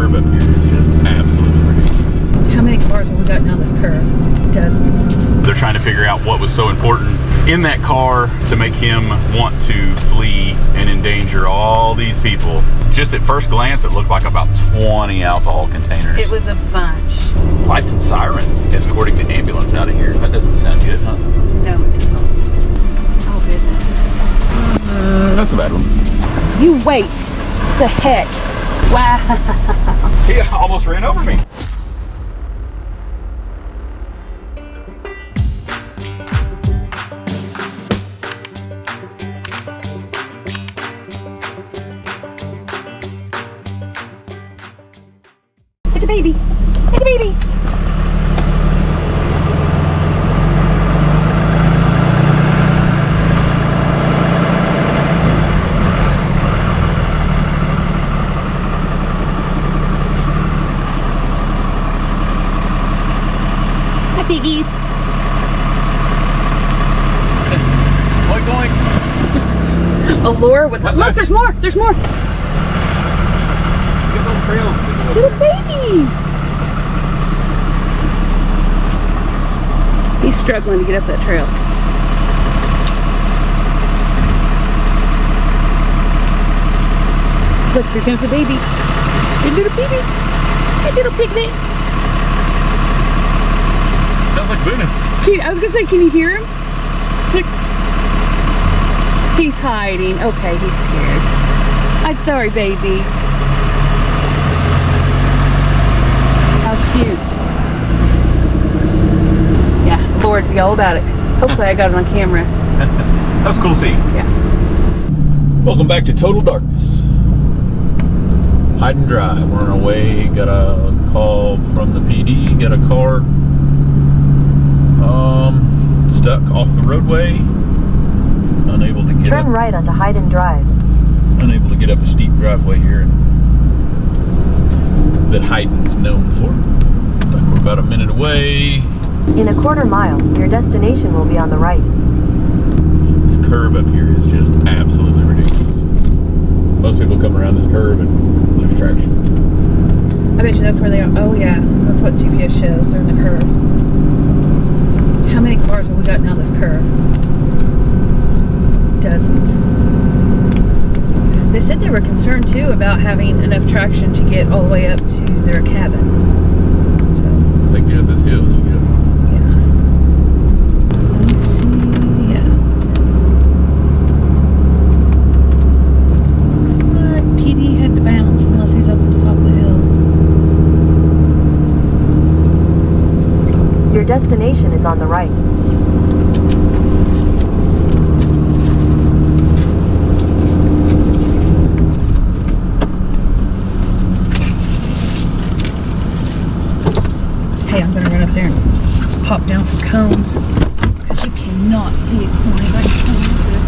curve up here is just absolutely ridiculous. How many cars have we got down this curve? Dozens. They're trying to figure out what was so important in that car to make him want to flee and endanger all these people. Just at first glance, it looked like about 20 alcohol containers. It was a bunch. Lights and sirens escorting the ambulance out of here. That doesn't sound good, huh? No, it does not. Oh, goodness. That's a bad one. You wait. The heck? Wow. He almost ran over me. It's a baby. It's a baby. Hi, piggies. Oink, oink. A lure with. Look, there's more. There's more. Get those trails. Little babies. He's struggling to get up that trail. Look, here comes the baby. Your little baby. Your little piglet. Sounds like Boonus. I was gonna say, can you hear him? Look. He's hiding. Okay, he's scared. I'm sorry, baby. How cute. Yeah, Lord, be all about it. Hopefully I got it on camera. That was cool to see. Yeah. Welcome back to Total Darkness. Hide and drive. We're on our way. Got a call from the PD. Got a car stuck off the roadway. Unable to get Turn up. right onto Hide and Drive. Unable to get up a steep driveway here that Hayden's known for. Looks like we're about a minute away. In a quarter mile, your destination will be on the right. This curve up here is just absolutely ridiculous. Most people come around this curve and lose traction. I bet you that's where they are. Oh yeah, that's what GPS shows. They're in the curve. How many cars have we got down this curve? Dozens. They said they were concerned too about having enough traction to get all the way up to their cabin. So They get up this hill, you get. yeah. Let's see. Yeah. What's that? Looks like PD had to bounce unless he's up at the top of the hill. Your destination is on the right. Hey, I'm gonna run up there and pop down some cones because you cannot see a cone if I can come into it.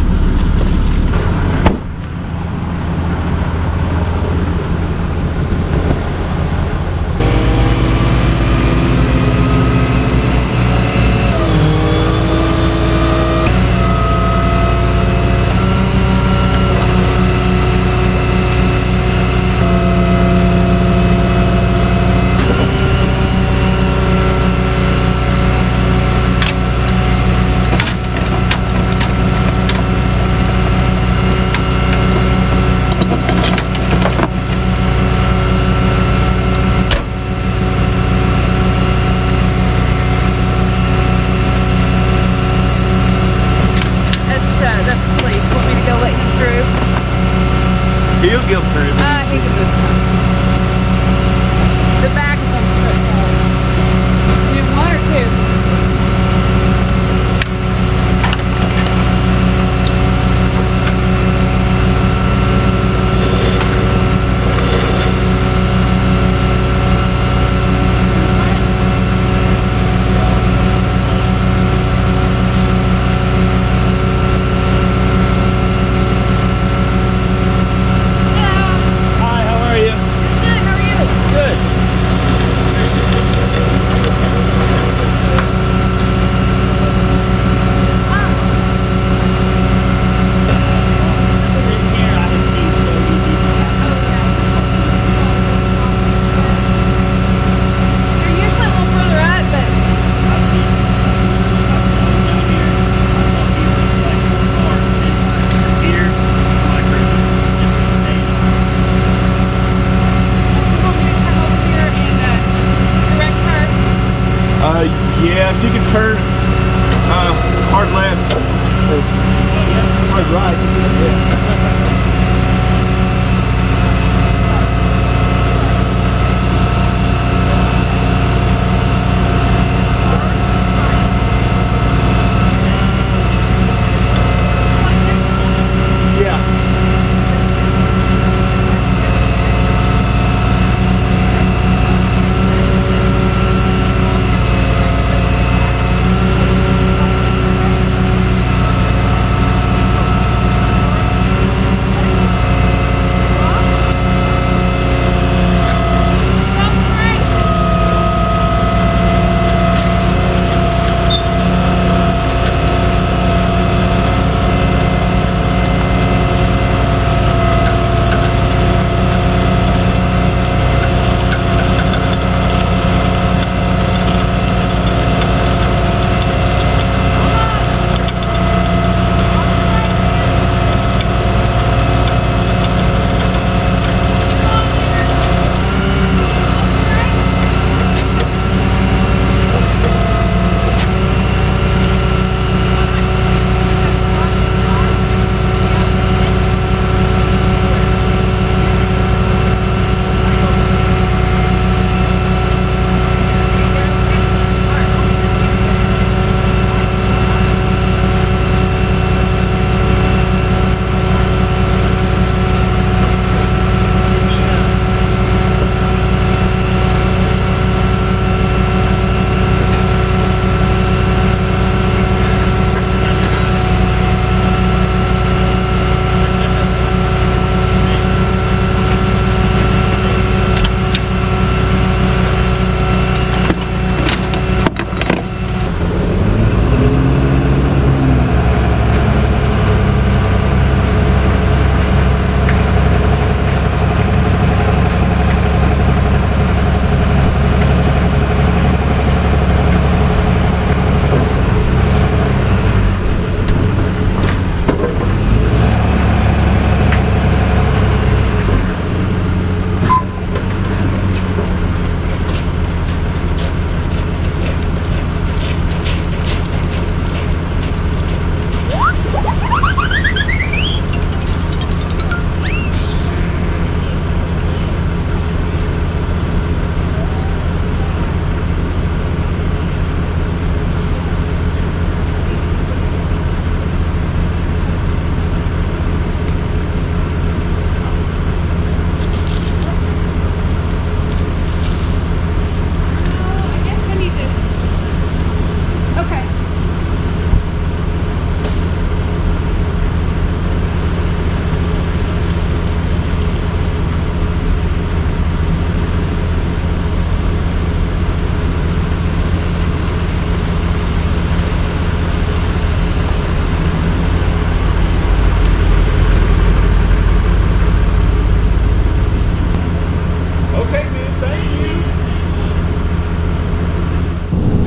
turn. Hard left. Hard right. Yeah.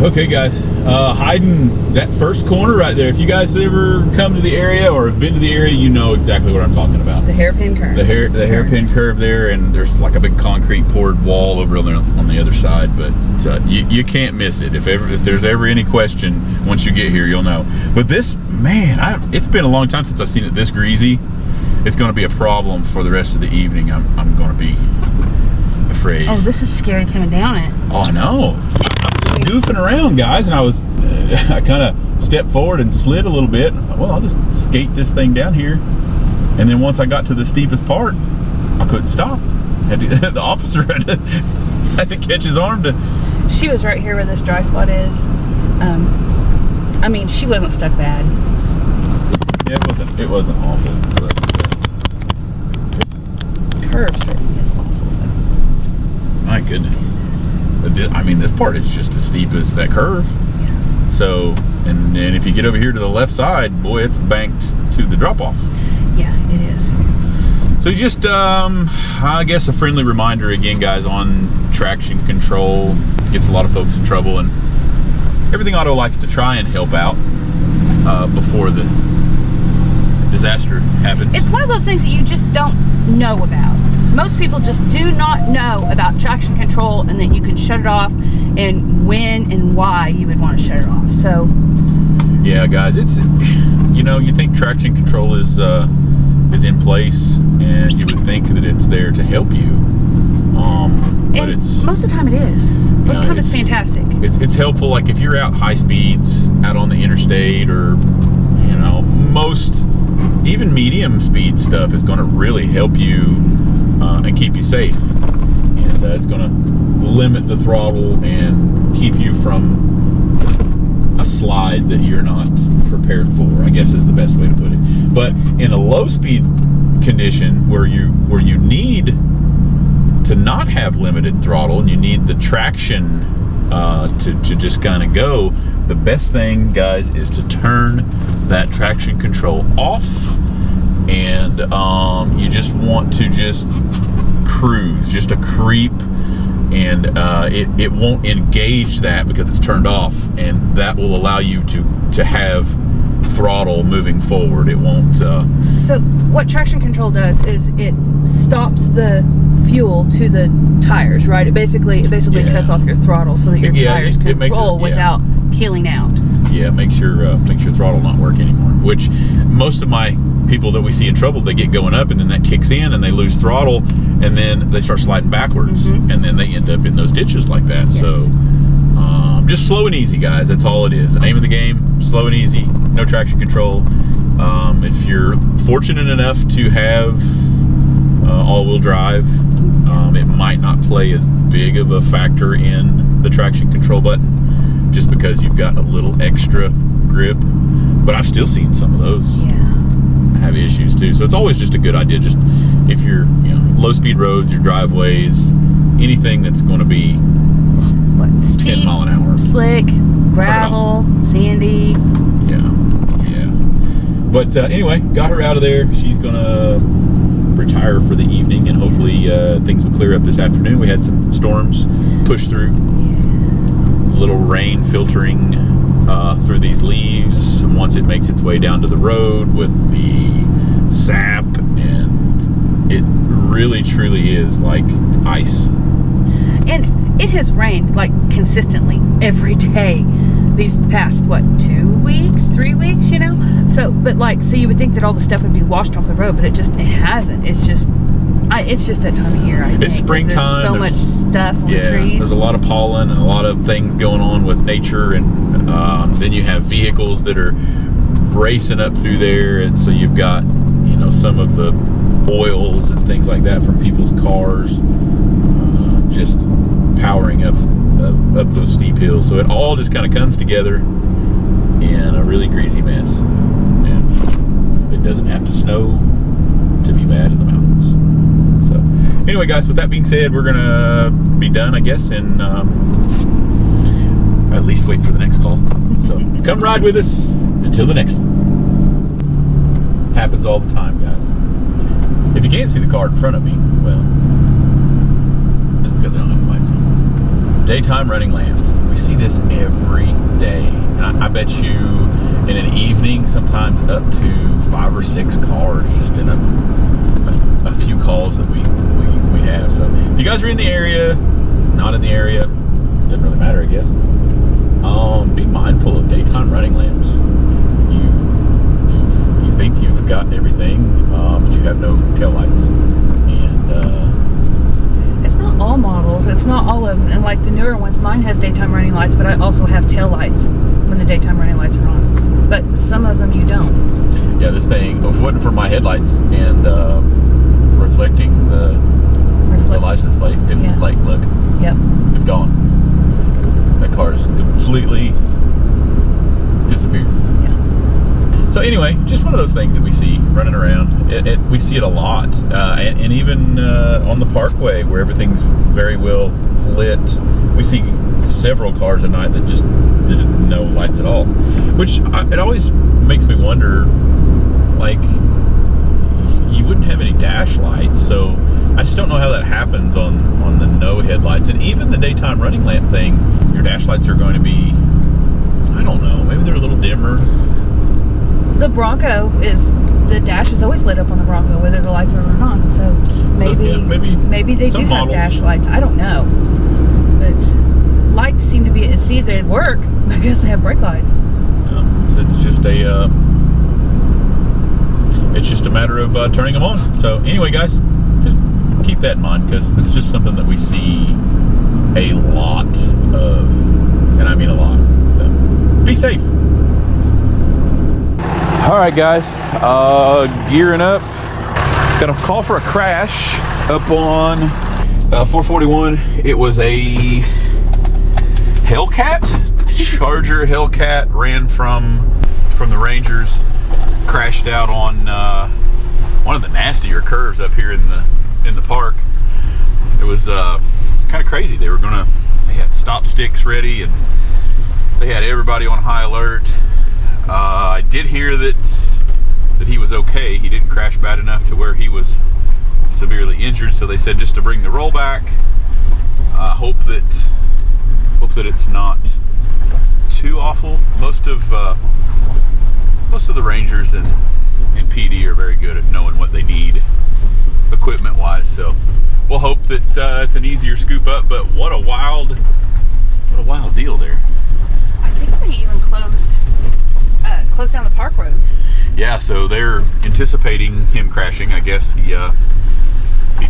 Okay guys, hiding that first corner right there. If you guys ever come to the area or have been to the area, you know exactly what I'm talking about. The hairpin curve. The hairpin curve there, and there's like a big concrete poured wall over on the other side, but you can't miss it. If there's ever any question, once you get here, you'll know. But this, man, it's been a long time since I've seen it this greasy. It's going to be a problem for the rest of the evening. I'm going to be afraid. Oh, this is scary coming down it. Oh, I know. I was goofing around, guys, and I kind of stepped forward and slid a little bit. I thought, well, I'll just skate this thing down here. And then once I got to the steepest part, I couldn't stop. The officer had to catch his arm to. She was right here where this dry spot is. I mean, she wasn't stuck bad. Yeah, it wasn't awful. But this curve certainly is awful, though. My goodness. I mean, this part is just as steep as that curve. Yeah. So, and if you get over here to the left side, boy, it's banked to the drop-off. Yeah, it is. So just, I guess a friendly reminder again, guys, on traction control. Gets a lot of folks in trouble, and Everything Auto likes to try and help out before the disaster happens. It's one of those things that you just don't know about. Most people just do not know about traction control and that you can shut it off, and when and why you would want to shut it off. So yeah, guys, it's, you know, you think traction control is in place, and you would think that it's there to help you, but it's, most of the time it is. Most of the time it's fantastic. It's helpful, like if you're out high speeds out on the interstate, or you know, most even medium speed stuff is going to really help you and keep you safe, and it's going to limit the throttle and keep you from a slide that you're not prepared for, I guess is the best way to put it. But in a low speed condition where you need to not have limited throttle and you need the traction to just kind of go, the best thing, guys, is to turn that traction control off, and you just want to just cruise, just a creep, and it won't engage that because it's turned off, and that will allow you to have throttle moving forward. It won't so what traction control does is it stops the fuel to the tires, right? It basically cuts off your throttle so that your tires can roll without peeling out. Yeah, makes your throttle not work anymore, which most of my people that we see in trouble, they get going up and then that kicks in and they lose throttle, and then they start sliding backwards, and then they end up in those ditches like that. Yes. So just slow and easy, guys. That's all it is. The name of the game, slow and easy, no traction control. If you're fortunate enough to have all-wheel drive, it might not play as big of a factor in the traction control button, just because you've got a little extra grip. But I've still seen some of those have issues too. So it's always just a good idea, just if you're, you know, low speed roads, your driveways, anything that's going to be steep, 10 mile an hour, slick, gravel, sandy. Yeah. But anyway, got her out of there. She's gonna retire for the evening, and hopefully things will clear up this afternoon. We had some storms push through, a little rain filtering through these leaves, and once it makes its way down to the road with the sap, and it really truly is like ice. And it has rained like consistently every day these past 2 weeks, 3 weeks, you know. So so you would think that all the stuff would be washed off the road, but it hasn't. It's just that time of year. It's springtime. There's so much stuff on the trees. There's a lot of pollen and a lot of things going on with nature, and then you have vehicles that are racing up through there, and so you've got, you know, some of the oils and things like that from people's cars just powering up those steep hills. So it all just kind of comes together in a really greasy mess, and it doesn't have to snow to be bad in the mountains. So anyway, guys, with that being said, we're gonna be done, I guess, and at least wait for the next call. So come ride with us until the next one. Happens all the time, guys. If you can't see the car in front of me, well, it's because I don't have the lights on. Daytime running lamps. We see this every day, and I bet you in an evening sometimes up to 5 or 6 cars just in a few calls that we have. So if you guys are in the area, not in the area, doesn't really matter, I guess. Be mindful of daytime running lamps. You think you've got everything, but you have no taillights, and it's not all models. It's not all of them. And like the newer ones, mine has daytime running lights, but I also have tail lights when the daytime running lights are on. But some of them you don't. Yeah, this thing, if it wasn't for my headlights and reflecting the license plate, it would, like, look, it's gone. That car is completely disappeared. Yeah. So anyway, just one of those things that we see running around. We see it a lot, and even on the parkway where everything's very well lit, we see several cars at night that just didn't no lights at all. Which it always makes me wonder, like, you wouldn't have any dash lights, so I just don't know how that happens on the no headlights. And even the daytime running lamp thing, your dash lights are going to be, I don't know, maybe they're a little dimmer. The Bronco is the dash is always lit up on the Bronco, whether the lights are on or not. So maybe yeah, maybe they do some have models. dash lights. I don't know, but lights seem to be. See, they work. I guess they have brake lights. Yeah, so it's just a matter of turning them on. So anyway, guys, just keep that in mind, because it's just something that we see a lot of, and I mean a lot. So be safe. All right, guys, gearing up. Got a call for a crash up on 441. It was a Hellcat, Charger Hellcat, ran from the Rangers, crashed out on one of the nastier curves up here in the park. It was kind of crazy. They had stop sticks ready, and they had everybody on high alert. I did hear that he was okay. He didn't crash bad enough to where he was severely injured, so they said just to bring the rollback. Hope that it's not too awful. Most of the Rangers and PD are very good at knowing what they need equipment wise, so we'll hope that it's an easier scoop up. But what a wild deal there. I think they even closed down the park roads. Yeah, so they're anticipating him crashing. I guess he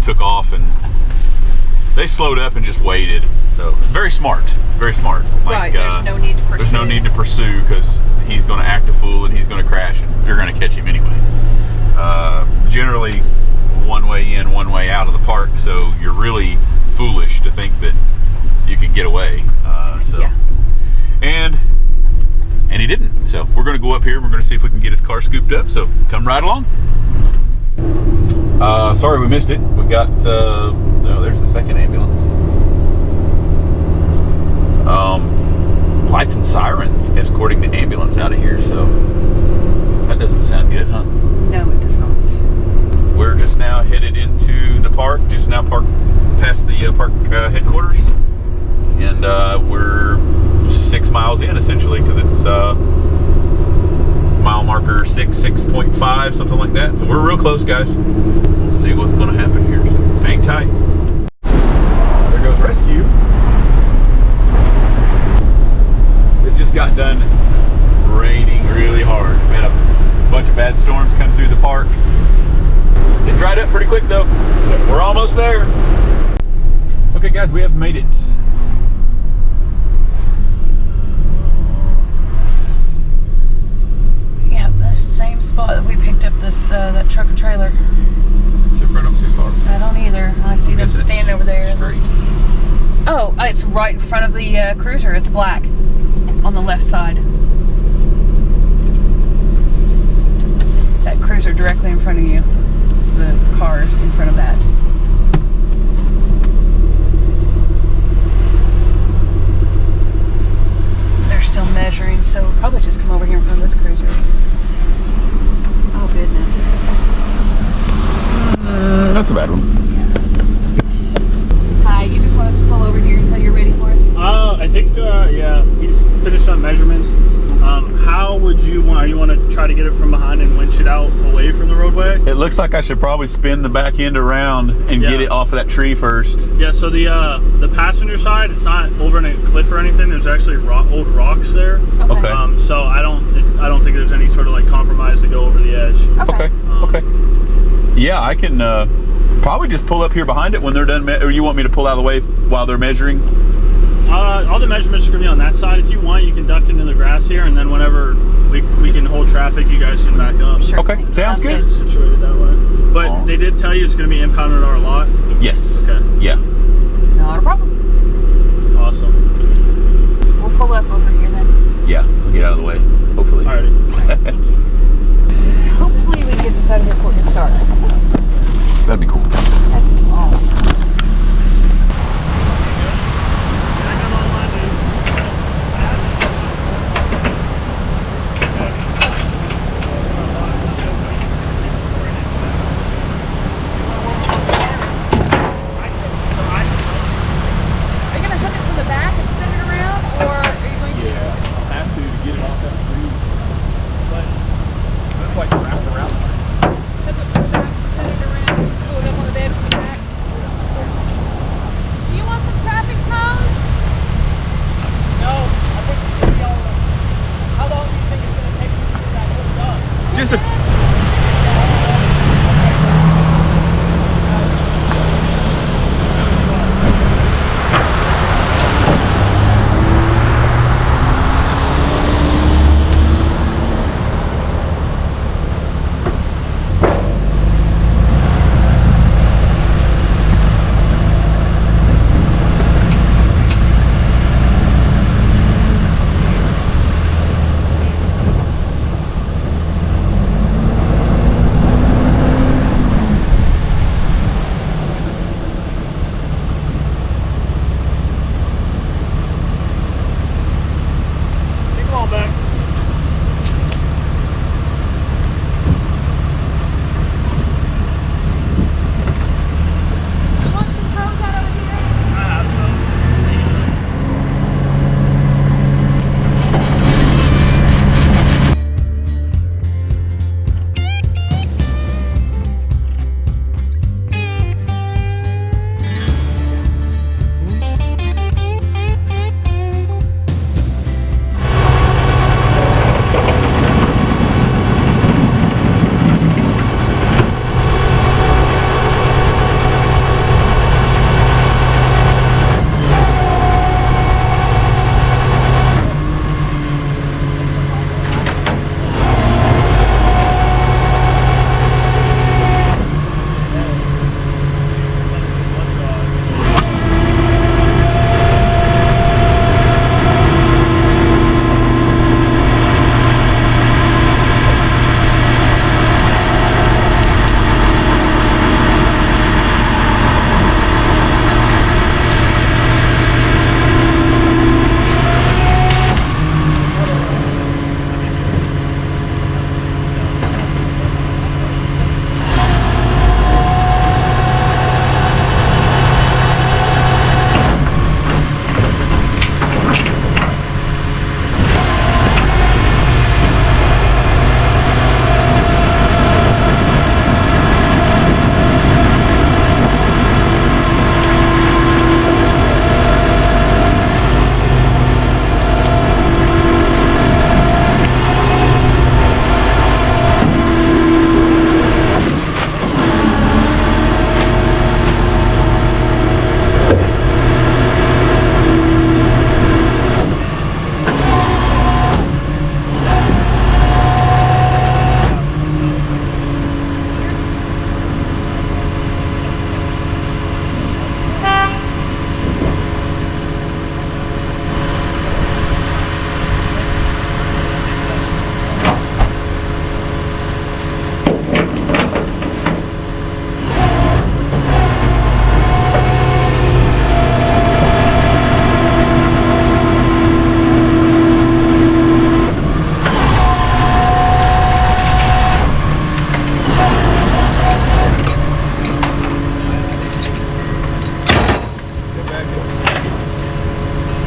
took off, and they slowed up and just waited. So very smart, very smart. Right, there's no need to pursue. There's no need to pursue, because he's going to act a fool and he's going to crash, and you're going to catch him anyway. Generally, one way in, one way out of the park, so you're really foolish to think that you can get away. Yeah. And he didn't. So we're going to go up here. We're going to see if we can get his car scooped up. So come right along. Sorry we missed it. We got there's the second ambulance. Lights and sirens escorting the ambulance out of here. So that doesn't sound good, huh? No, it does not. We're just now headed into the park. Just now parked past the park headquarters, and we're 6 miles in essentially, because it's mile marker 6.5, something like that. So we're real close, guys. We'll see what's going to happen here. So hang tight. There goes rescue. It just got done raining really hard. We had a bunch of bad storms come through the park. It dried up pretty quick though. Yes. We're almost there. Okay, guys, we have made it. Yeah, the same spot that we picked up this that truck and trailer. So I don't see a car. I don't either. I see them standing over there. Straight. Oh, it's right in front of the cruiser. It's black on the left side. That cruiser directly in front of you. The cars in front of that. They're still measuring, so we'll probably just come over here in front of this cruiser. Oh goodness. That's a bad one. Hi, you just want us to pull over here until you're ready for us? I think, yeah, we just finished on measurements. How would you want to try to get it from behind and winch it out away from the roadway? It looks like I should probably spin the back end around and get it off of that tree first. Yeah, so the passenger side, it's not over in a cliff or anything. There's actually old rocks there. Okay. So I don't think there's any sort of like compromise to go over the edge. Okay. Okay. Yeah, I can probably just pull up here behind it when they're done. Or you want me to pull out of the way while they're measuring? All the measurements are going to be on that side. If you want, you can duck into the grass here, and then whenever we can hold traffic, you guys can back up. Sure. Okay, sounds good. It's situated that way. But they did tell you it's going to be impounded on our lot? Yes. Okay. Yeah. Not a problem. Awesome. We'll pull up over here then. Yeah, we'll get out of the way, hopefully. Alrighty. Hopefully we can get this out of here before it gets dark. That'd be cool. That'd be awesome.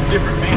a different manner.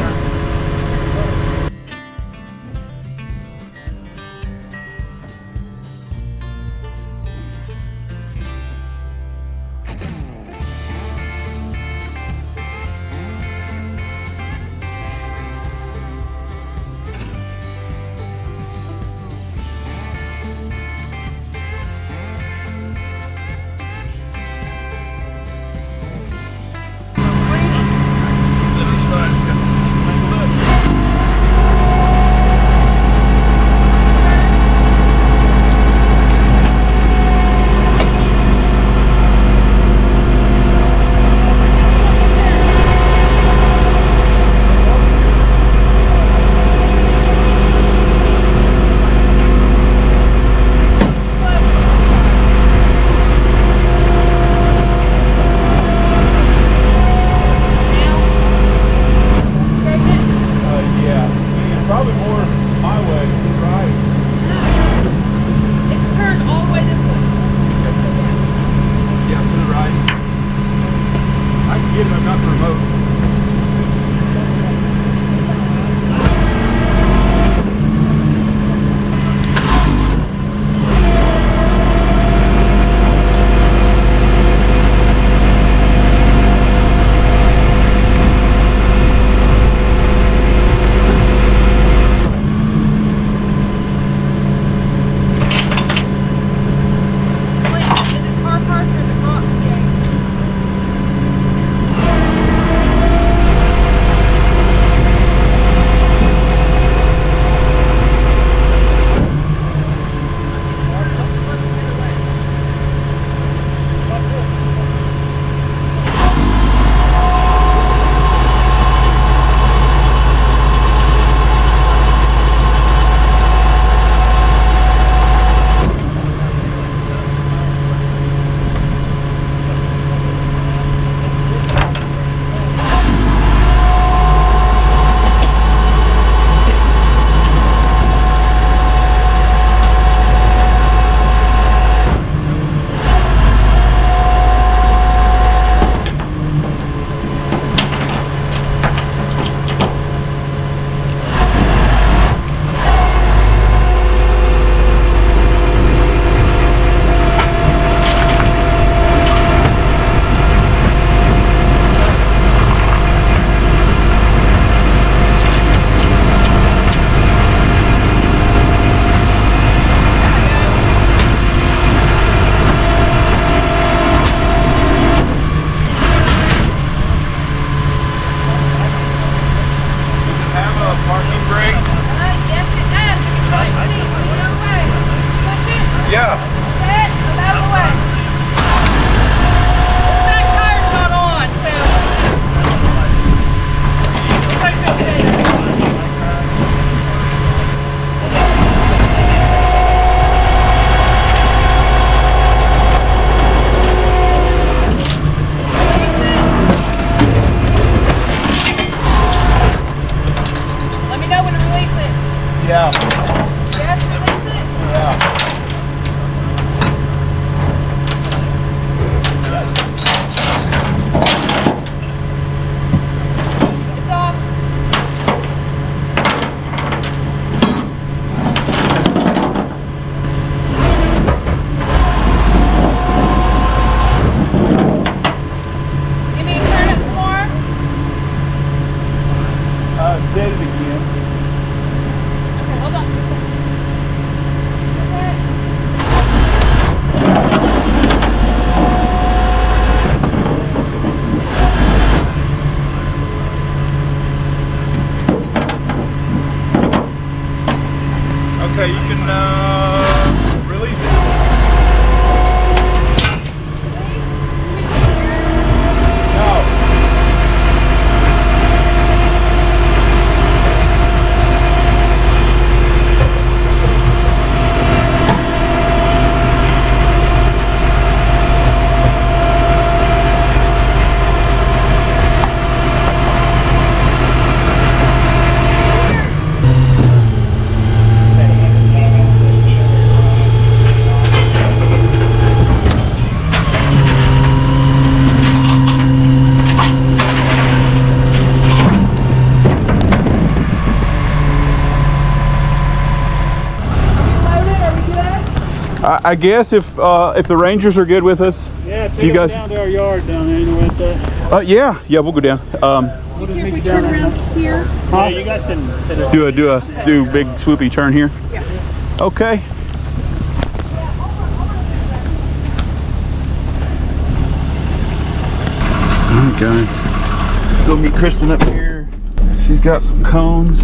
I guess if the Rangers are good with us, Yeah, take you us guys down to our yard down there. You know where it's at? yeah, we'll go down. We'll just If meet we you down turn there. around here. Yeah, you guys can Do big swoopy turn here. Yeah. Okay. All right, guys. Go meet Kristen up here. She's got some cones.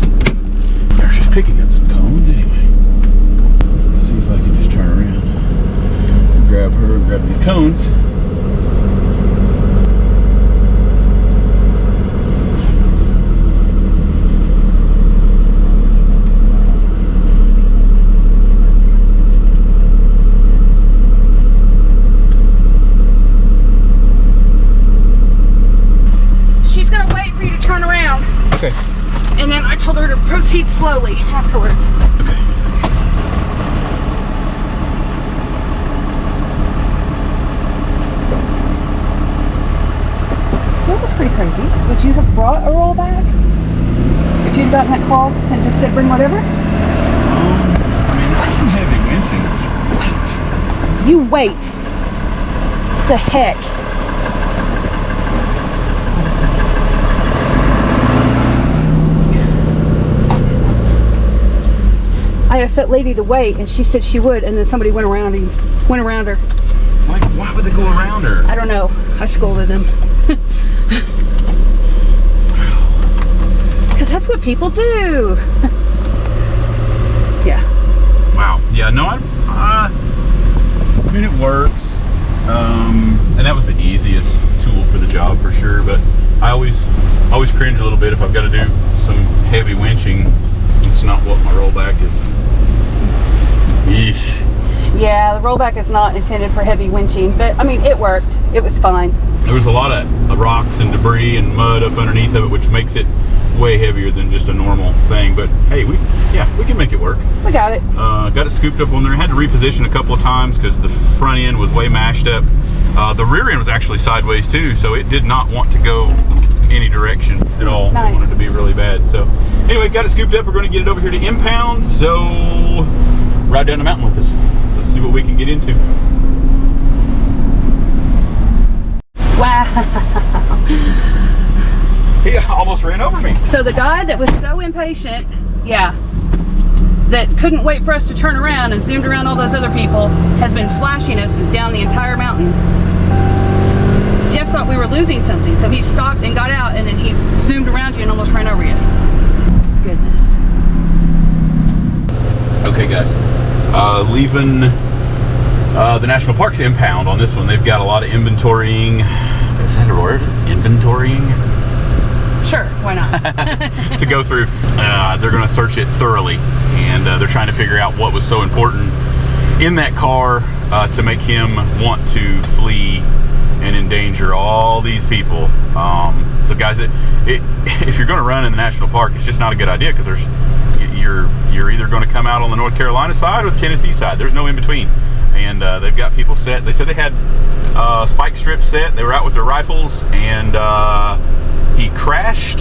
Or she's picking up some cones anyway. Let's see if I can just turn around. Grab her and grab these cones. She's gonna wait for you to turn around. Okay. And then I told her to proceed slowly afterwards. Okay. So that was pretty crazy. Would you have brought a roll back? If you'd gotten that call and just said bring whatever? I mean, that's some heavy winching. You wait. The heck? I asked that lady to wait and she said she would, and then somebody went around her. Like, why would they go around her? I don't know. I scolded them. Because that's what people do. Yeah. Wow. Yeah, no, I mean, it works. And that was the easiest tool for the job for sure, but I always cringe a little bit if I've got to do some heavy winching. It's not what my rollback is. Eesh. Yeah, the rollback is not intended for heavy winching, but I mean, it worked. It was fine. There was a lot of rocks and debris and mud up underneath of it, which makes it way heavier than just a normal thing. But hey, we can make it work. We got it. Got it scooped up on there. Had to reposition a couple of times because the front end was way mashed up. The rear end was actually sideways too, so it did not want to go any direction at all. Nice. It wanted to be really bad. So anyway, got it scooped up. We're going to get it over here to impound. So ride down the mountain with us. Let's see what we can get into. Wow. He almost ran over me. So the guy that was so impatient, that couldn't wait for us to turn around and zoomed around all those other people, has been flashing us down the entire mountain. Jeff thought we were losing something, so he stopped and got out, and then he zoomed around you and almost ran over you. Goodness. Okay, guys. Leaving the national parks impound on this one. They've got a lot of inventorying. Is that a word? Inventorying? Sure, why not? To go through. They're going to search it thoroughly, and they're trying to figure out what was so important in that car to make him want to flee and endanger all these people. So guys, if you're going to run in the national park, it's just not a good idea, because you're either going to come out on the North Carolina side or the Tennessee side. There's no in between. And they've got people set. They said they had spike strips set. They were out with their rifles, and he crashed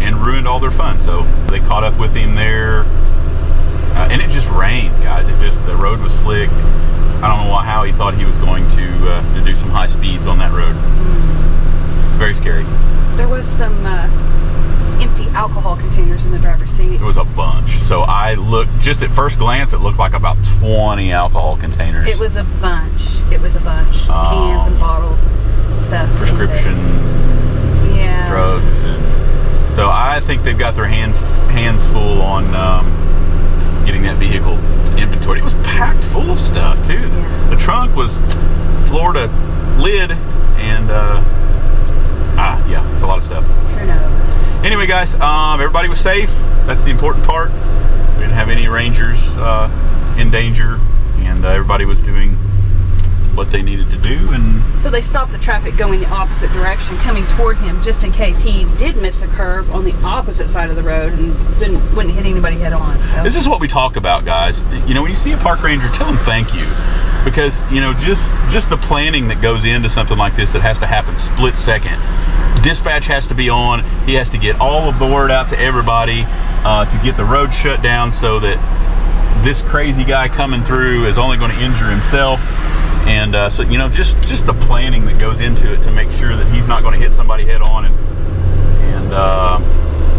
and ruined all their fun. So they caught up with him there, and it just rained, guys. The road was slick. I don't know how he thought he was going to do some high speeds on that road. Very scary. There was some empty alcohol containers in the driver's seat. It was a bunch. So I looked, just at first glance, it looked like about 20 alcohol containers. It was a bunch. It was a bunch. Cans and bottles and stuff. Prescription drugs. And so I think they've got their hands full on getting that vehicle inventory. It was packed full of stuff too. Yeah. The trunk was floor to lid, and yeah, it's a lot of stuff. Who knows? Anyway, guys, everybody was safe. That's the important part. We didn't have any rangers in danger, and everybody was doing what they needed to do. And so they stopped the traffic going the opposite direction, coming toward him, just in case he did miss a curve on the opposite side of the road and wouldn't hit anybody head on. So this is what we talk about, guys. You know, when you see a park ranger, tell them thank you, because you know, just the planning that goes into something like this that has to happen split second. Dispatch has to be on. He has to get all of the word out to everybody to get the road shut down so that this crazy guy coming through is only going to injure himself. And so, you know, just the planning that goes into it to make sure that he's not going to hit somebody head on and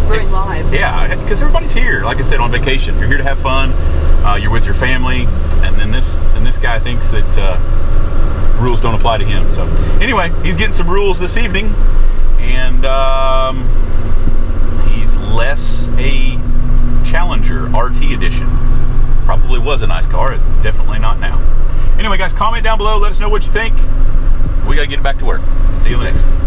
ruin lives. Yeah, because everybody's here, like I said, on vacation. You're here to have fun. You're with your family, and then this guy thinks that rules don't apply to him. So anyway, he's getting some rules this evening, and he's less a Challenger RT edition. Probably was a nice car. It's definitely not now. Anyway, guys, comment down below. Let us know what you think. We got to get back to work. See you in the next one.